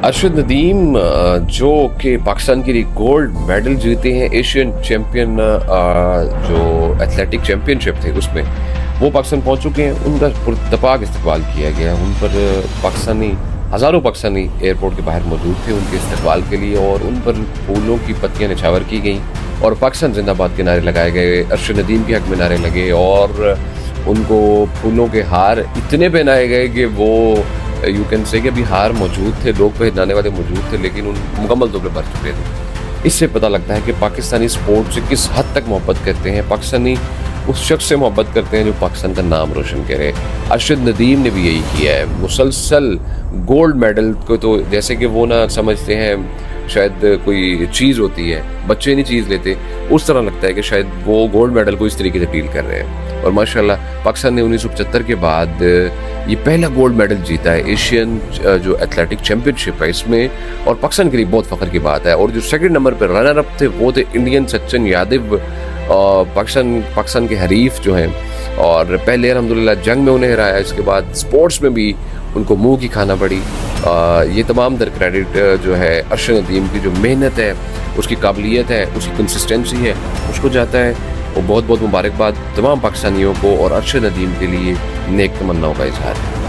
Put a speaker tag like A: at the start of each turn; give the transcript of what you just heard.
A: ارشد ندیم جو کہ پاکستان کے لیے گولڈ میڈل جیتے ہیں ایشین چیمپئن جو ایتھلیٹک چیمپئن شپ تھے اس میں وہ پاکستان پہنچ چکے ہیں. ان کا پرتپاک استقبال کیا گیا. ان پر ہزاروں پاکستانی ایئرپورٹ کے باہر موجود تھے ان کے استقبال کے لیے, اور ان پر پھولوں کی پتیاں نچھاور کی گئیں اور پاکستان زندہ باد کے نعرے لگائے گئے. ارشد ندیم کے حق میں نعرے لگے اور ان کو پھولوں کے ہار اتنے پہنائے گئے کہ وہ یو کین سے کہ ابھی ہار موجود تھے, لوگ پہنانے والے موجود تھے, لیکن ان مکمل طور پہ بھر چکے تھے. اس سے پتہ لگتا ہے کہ پاکستانی سپورٹ سے کس حد تک محبت کرتے ہیں. پاکستانی اس شخص سے محبت کرتے ہیں جو پاکستان کا نام روشن کرے. ارشد ندیم نے بھی یہی کیا ہے. مسلسل گولڈ میڈل کو تو جیسے کہ وہ نہ سمجھتے ہیں شاید کوئی چیز ہوتی ہے, بچے نہیں چیز لیتے, اس طرح لگتا ہے کہ شاید وہ گولڈ میڈل کو اس طریقے سے ڈیل کر رہے ہیں. اور ماشاءاللہ پاکستان نے 1975 کے بعد یہ پہلا گولڈ میڈل جیتا ہے ایشین جو ایتھلیٹک چیمپئن شپ ہے اس میں, اور پاکستان کے لیے بہت فخر کی بات ہے. اور جو سیکنڈ نمبر پہ رنر اپ تھے وہ تھے انڈین سچن یادو, پاکستان کے حریف جو ہیں, اور پہلے الحمدللہ جنگ میں انہیں ہرایا, اس کے بعد سپورٹس میں بھی ان کو منہ کی کھانا پڑی. یہ تمام در کریڈٹ جو ہے ارشد ندیم کی جو محنت ہے, اس کی قابلیت ہے, اس کی کنسسٹنسی ہے, اس کو جاتا ہے. وہ بہت بہت مبارکباد تمام پاکستانیوں کو, اور ارشد ندیم کے لیے نیک تمناؤں کا اظہار ہے.